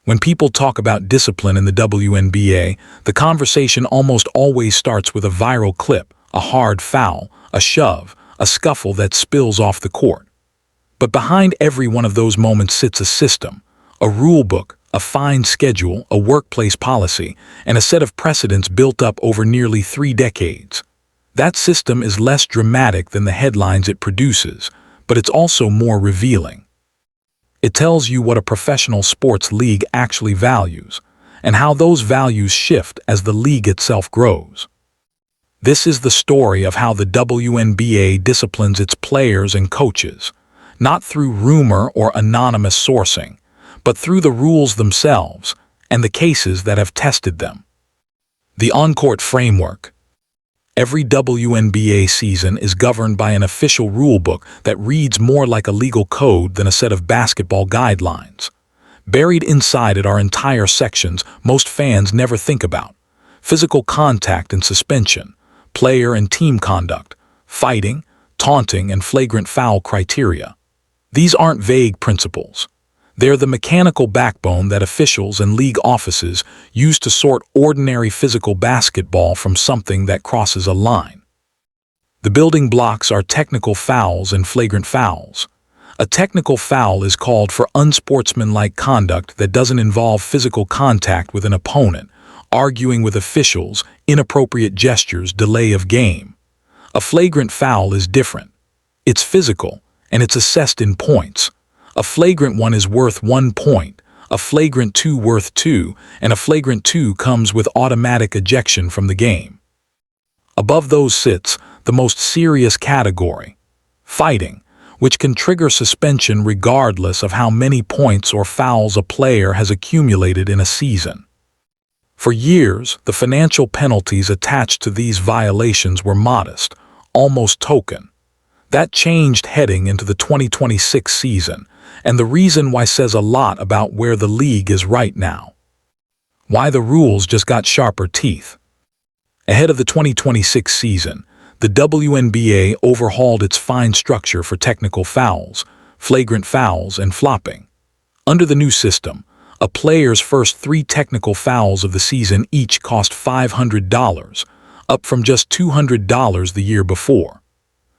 When people talk about discipline in the WNBA, the conversation almost always starts with a viral clip, a hard foul, a shove, a scuffle that spills off the court. But behind every one of those moments sits a system, a rulebook, a fine schedule, a workplace policy, and a set of precedents built up over nearly 3 decades. That system is less dramatic than the headlines it produces, but it's also more revealing. It tells you what a professional sports league actually values, and how those values shift as the league itself grows. This is the story of how the WNBA disciplines its players and coaches, not through rumor or anonymous sourcing, but through the rules themselves and the cases that have tested them. The on-court framework. Every WNBA season is governed by an official rulebook that reads more like a legal code than a set of basketball guidelines. Buried inside it are entire sections most fans never think about: physical contact and suspension, player and team conduct, fighting, taunting, and flagrant foul criteria. These aren't vague principles. They're the mechanical backbone that officials and league offices use to sort ordinary physical basketball from something that crosses a line. The building blocks are technical fouls and flagrant fouls. A technical foul is called for unsportsmanlike conduct that doesn't involve physical contact with an opponent, arguing with officials, inappropriate gestures, delay of game. A flagrant foul is different. It's physical, and it's assessed in points. A flagrant 1 is worth 1 point, a flagrant 2 worth 2, and a flagrant 2 comes with automatic ejection from the game. Above those sits the most serious category, fighting, which can trigger suspension regardless of how many points or fouls a player has accumulated in a season. For years, the financial penalties attached to these violations were modest, almost token. That changed heading into the 2026 season, and the reason why says a lot about where the league is right now. Why the rules just got sharper teeth. Ahead of the 2026 season, the WNBA overhauled its fine structure for technical fouls, flagrant fouls, and flopping. Under the new system, a player's first 3 technical fouls of the season each cost $500, up from just $200 the year before.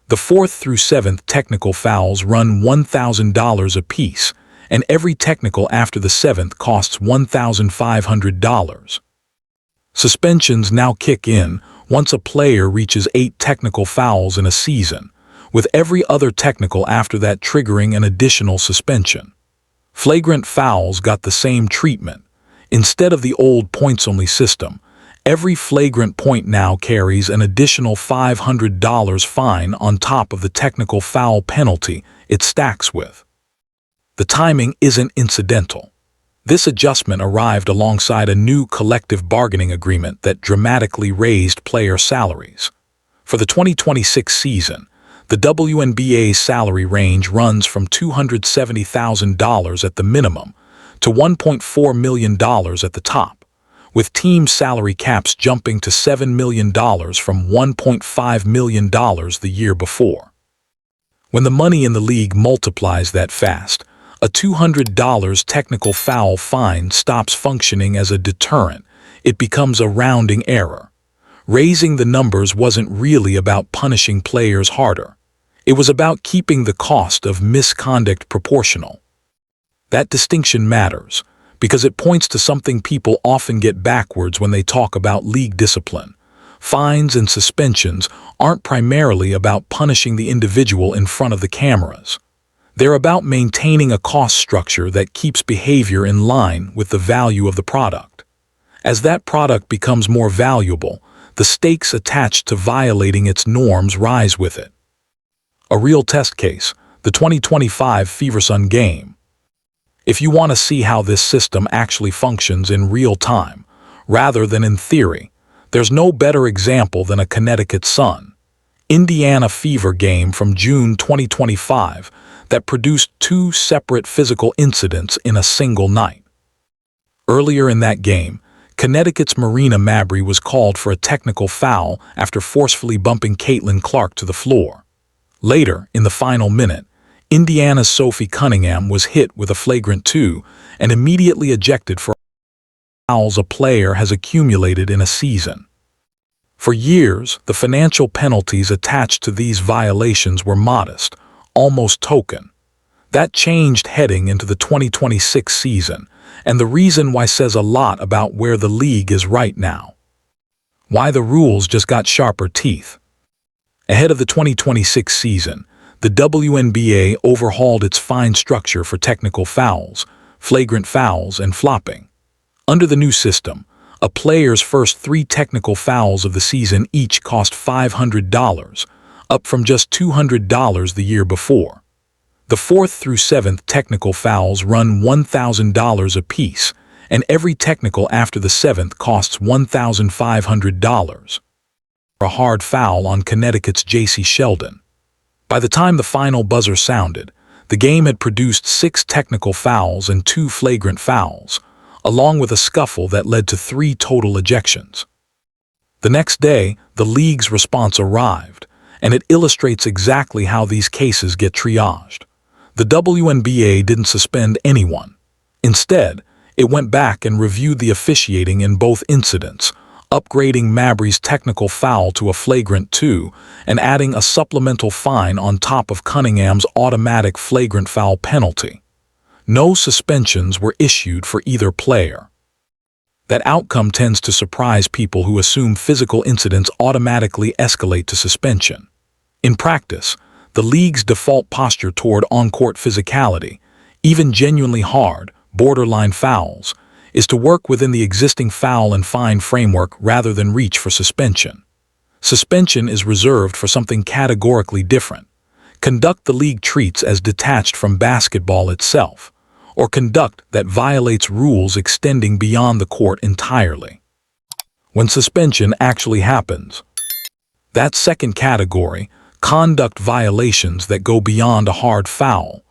The 4th through 7th technical fouls run $1,000 apiece, and every technical after the 7th costs $1,500. Suspensions now kick in once a player reaches 8 technical fouls in a season, with every other technical after that triggering an additional suspension. Flagrant fouls got the same treatment. Instead of the old points-only system, every flagrant point now carries an additional $500 fine on top of the technical foul penalty it stacks with. The timing isn't incidental. This adjustment arrived alongside a new collective bargaining agreement that dramatically raised player salaries. For the 2026 season, the WNBA's salary range runs from $270,000 at the minimum to $1.4 million at the top, with team salary caps jumping to $7 million from $1.5 million the year before. When the money in the league multiplies that fast, a $200 technical foul fine stops functioning as a deterrent. It becomes a rounding error. Raising the numbers wasn't really about punishing players harder. It was about keeping the cost of misconduct proportional. That distinction matters, because it points to something people often get backwards when they talk about league discipline. Fines and suspensions aren't primarily about punishing the individual in front of the cameras. They're about maintaining a cost structure that keeps behavior in line with the value of the product. As that product becomes more valuable, the stakes attached to violating its norms rise with it. A real test case, the 2025 Feversun game. If you want to see how this system actually functions in real time, rather than in theory, there's no better example than a Connecticut Sun, Indiana Fever game from June 2025 that produced 2 separate physical incidents in a single night. Earlier in that game, Connecticut's Marina Mabrey was called for a technical foul after forcefully bumping Caitlin Clark to the floor. Later, in the final minute, Indiana's Sophie Cunningham was hit with a flagrant 2 and immediately ejected for fouls a player has accumulated in a season. For years, the financial penalties attached to these violations were modest, almost token. That changed heading into the 2026 season, and the reason why says a lot about where the league is right now. Why the rules just got sharper teeth. Ahead of the 2026 season, the WNBA overhauled its fine structure for technical fouls, flagrant fouls, and flopping. Under the new system, a player's first 3 technical fouls of the season each cost $500, up from just $200 the year before. The 4th through 7th technical fouls run $1,000 apiece, and every technical after the 7th costs $1,500. A hard foul on Connecticut's J.C. Sheldon. By the time the final buzzer sounded, the game had produced 6 technical fouls and 2 flagrant fouls, along with a scuffle that led to 3 total ejections. The next day, the league's response arrived, and it illustrates exactly how these cases get triaged. The WNBA didn't suspend anyone. Instead, it went back and reviewed the officiating in both incidents, upgrading Mabry's technical foul to a flagrant 2 and adding a supplemental fine on top of Cunningham's automatic flagrant foul penalty. No suspensions were issued for either player. That outcome tends to surprise people who assume physical incidents automatically escalate to suspension. In practice, the league's default posture toward on-court physicality, even genuinely hard, borderline fouls, is to work within the existing foul and fine framework rather than reach for suspension. Suspension is reserved for something categorically different. Conduct the league treats as detached from basketball itself, or conduct that violates rules extending beyond the court entirely. When suspension actually happens, that second category, conduct violations that go beyond a hard foul,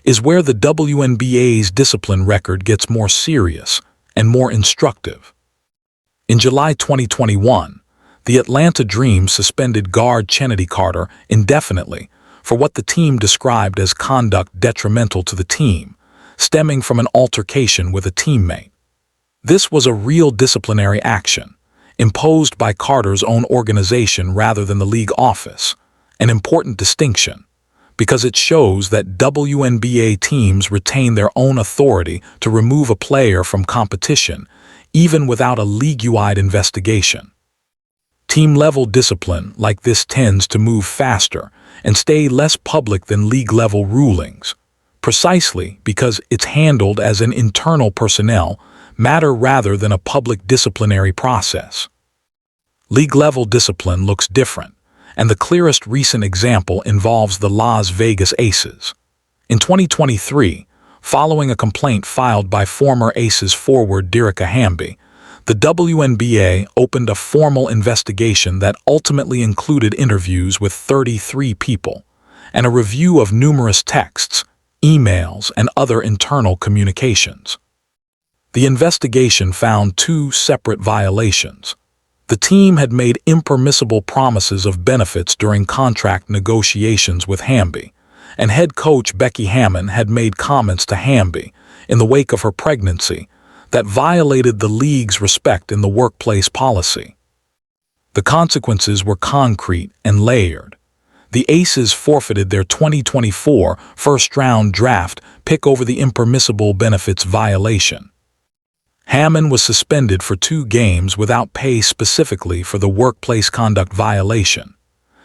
is where the WNBA's discipline record gets more serious and more instructive. In July 2021, the Atlanta Dream suspended guard Chennedy Carter indefinitely for what the team described as conduct detrimental to the team, stemming from an altercation with a teammate. This was a real disciplinary action, imposed by Carter's own organization rather than the league office, an important distinction, because it shows that WNBA teams retain their own authority to remove a player from competition, even without a league-wide investigation. Team-level discipline like this tends to move faster and stay less public than league-level rulings, precisely because it's handled as an internal personnel matter rather than a public disciplinary process. League-level discipline looks different, and the clearest recent example involves the Las Vegas Aces. In 2023, following a complaint filed by former Aces forward Becky Hammon, the WNBA opened a formal investigation that ultimately included interviews with 33 people and a review of numerous texts, emails, and other internal communications. The investigation found 2 separate violations. The team had made impermissible promises of benefits during contract negotiations with Hammon, and head coach Becky Hammon had made comments to Hammon in the wake of her pregnancy that violated the league's respect in the workplace policy. The consequences were concrete and layered. The Aces forfeited their 2024 first-round draft pick over the impermissible benefits violation. Hammon was suspended for 2 games without pay specifically for the workplace conduct violation.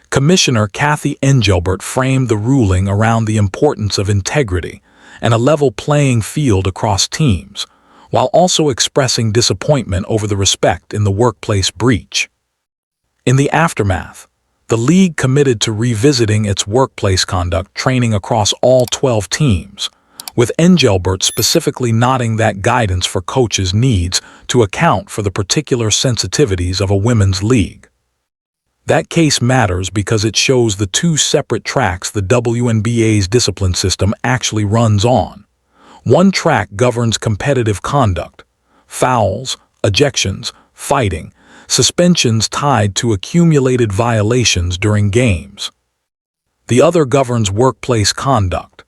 Commissioner Kathy Engelbert framed the ruling around the importance of integrity and a level playing field across teams, while also expressing disappointment over the respect in the workplace breach. In the aftermath, the league committed to revisiting its workplace conduct training across all 12 teams, with Engelbert specifically noting that guidance for coaches needs to account for the particular sensitivities of a women's league. That case matters because it shows the 2 separate tracks the WNBA's discipline system actually runs on. One track governs competitive conduct, fouls, ejections, fighting, suspensions tied to accumulated violations during games. The other governs workplace conduct,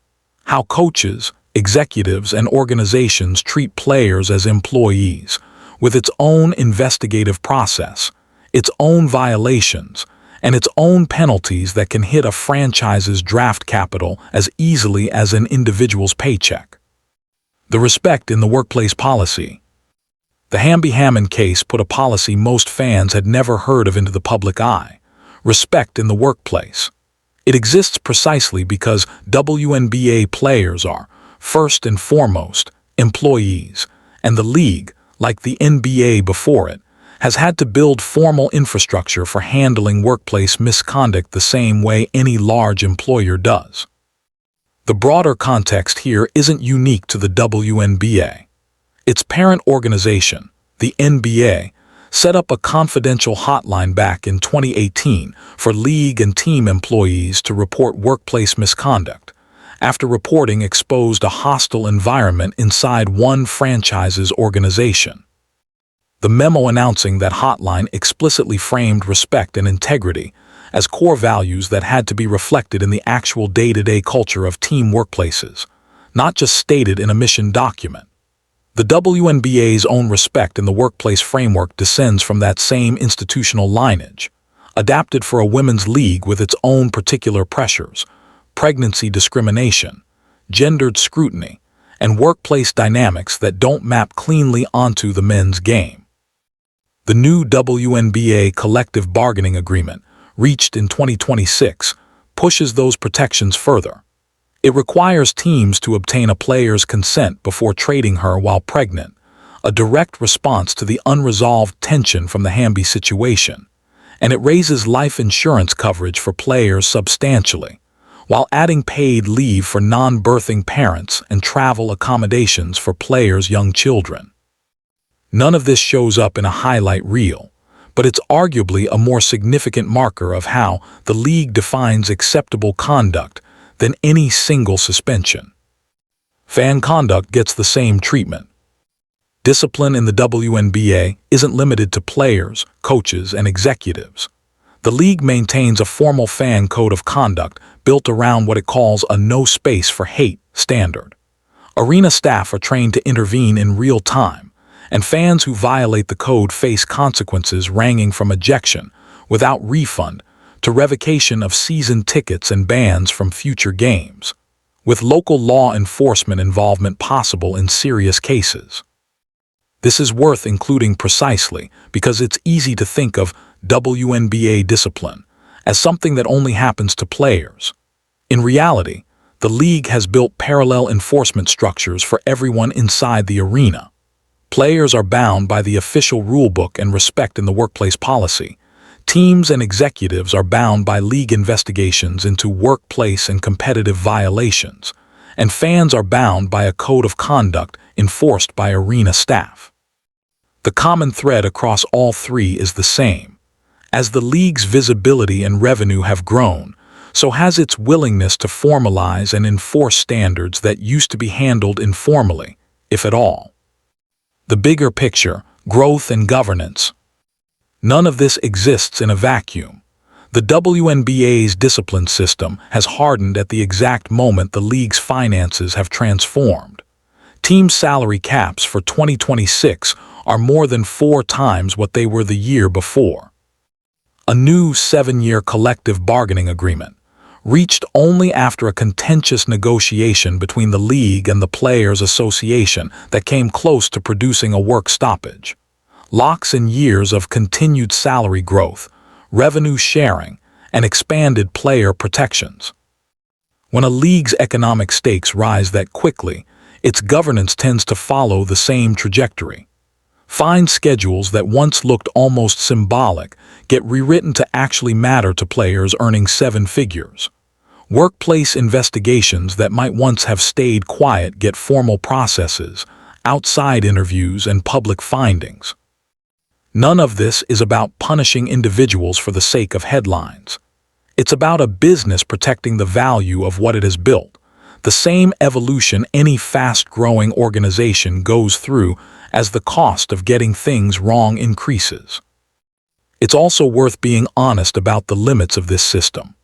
how coaches, executives, and organizations treat players as employees, with its own investigative process, its own violations, and its own penalties that can hit a franchise's draft capital as easily as an individual's paycheck. The respect in the workplace policy. The Becky Hammon case put a policy most fans had never heard of into the public eye: respect in the workplace. It exists precisely because WNBA players are, first and foremost, employees, and the league, like the NBA before it, has had to build formal infrastructure for handling workplace misconduct the same way any large employer does. The broader context here isn't unique to the WNBA. Its parent organization, the NBA, set up a confidential hotline back in 2018 for league and team employees to report workplace misconduct, after reporting exposed a hostile environment inside one franchise's organization. The memo announcing that hotline explicitly framed respect and integrity as core values that had to be reflected in the actual day-to-day culture of team workplaces, not just stated in a mission document. The WNBA's own respect in the workplace framework descends from that same institutional lineage, adapted for a women's league with its own particular pressures: pregnancy discrimination, gendered scrutiny, and workplace dynamics that don't map cleanly onto the men's game. The new WNBA collective bargaining agreement, reached in 2026, pushes those protections further. It requires teams to obtain a player's consent before trading her while pregnant, a direct response to the unresolved tension from the Hamby situation, and it raises life insurance coverage for players substantially, while adding paid leave for non-birthing parents and travel accommodations for players' young children. None of this shows up in a highlight reel, but it's arguably a more significant marker of how the league defines acceptable conduct than any single suspension. Fan conduct gets the same treatment. Discipline in the WNBA isn't limited to players, coaches, and executives. The league maintains a formal fan code of conduct built around what it calls a no space for hate standard. Arena staff are trained to intervene in real time, and fans who violate the code face consequences ranging from ejection without refund to revocation of season tickets and bans from future games, with local law enforcement involvement possible in serious cases. This is worth including precisely because it's easy to think of WNBA discipline as something that only happens to players. In reality, the league has built parallel enforcement structures for everyone inside the arena. Players are bound by the official rulebook and respect in the workplace policy. Teams and executives are bound by league investigations into workplace and competitive violations, and fans are bound by a code of conduct enforced by arena staff. The common thread across all three is the same. As the league's visibility and revenue have grown, so has its willingness to formalize and enforce standards that used to be handled informally, if at all. The bigger picture, growth and governance. None of this exists in a vacuum. The WNBA's discipline system has hardened at the exact moment the league's finances have transformed. Team salary caps for 2026 are more than 4 times what they were the year before. A new 7-year collective bargaining agreement, reached only after a contentious negotiation between the league and the Players Association that came close to producing a work stoppage, locks in years of continued salary growth, revenue sharing, and expanded player protections. When a league's economic stakes rise that quickly, its governance tends to follow the same trajectory. Fine schedules that once looked almost symbolic get rewritten to actually matter to players earning 7 figures. Workplace investigations that might once have stayed quiet get formal processes, outside interviews, and public findings. None of this is about punishing individuals for the sake of headlines. It's about a business protecting the value of what it has built, the same evolution any fast-growing organization goes through as the cost of getting things wrong increases. It's also worth being honest about the limits of this system.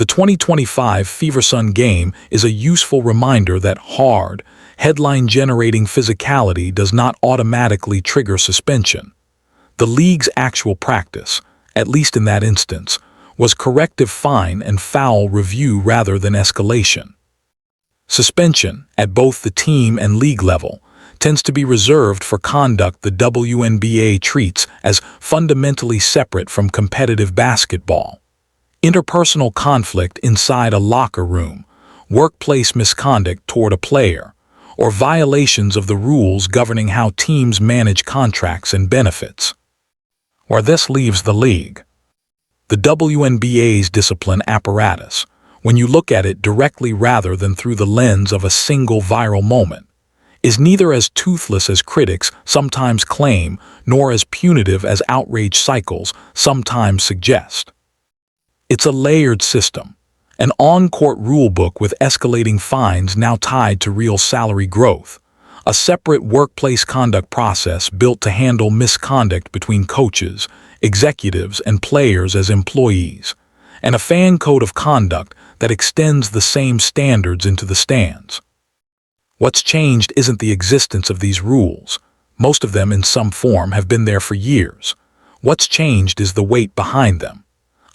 The 2025 Feversun game is a useful reminder that hard, headline-generating physicality does not automatically trigger suspension. The league's actual practice, at least in that instance, was corrective fine and foul review rather than escalation. Suspension, at both the team and league level, tends to be reserved for conduct the WNBA treats as fundamentally separate from competitive basketball. Interpersonal conflict inside a locker room, workplace misconduct toward a player, or violations of the rules governing how teams manage contracts and benefits. Where this leaves the league. The WNBA's discipline apparatus, when you look at it directly rather than through the lens of a single viral moment, is neither as toothless as critics sometimes claim nor as punitive as outrage cycles sometimes suggest. It's a layered system, an on-court rulebook with escalating fines now tied to real salary growth, a separate workplace conduct process built to handle misconduct between coaches, executives, and players as employees, and a fan code of conduct that extends the same standards into the stands. What's changed isn't the existence of these rules. Most of them in some form have been there for years. What's changed is the weight behind them.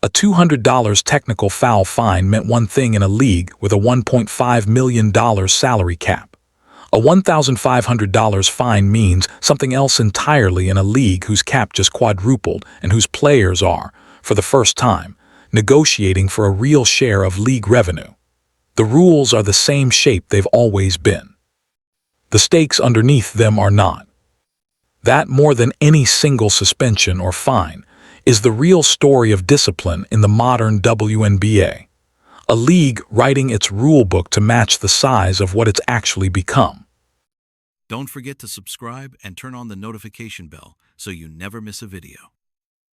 A $200 technical foul fine meant one thing in a league with a $1.5 million salary cap. A $1,500 fine means something else entirely in a league whose cap just quadrupled and whose players are, for the first time, negotiating for a real share of league revenue. The rules are the same shape they've always been. The stakes underneath them are not. That, more than any single suspension or fine, is the real story of discipline in the modern WNBA. A league writing its rulebook to match the size of what it's actually become. Don't forget to subscribe and turn on the notification bell so you never miss a video.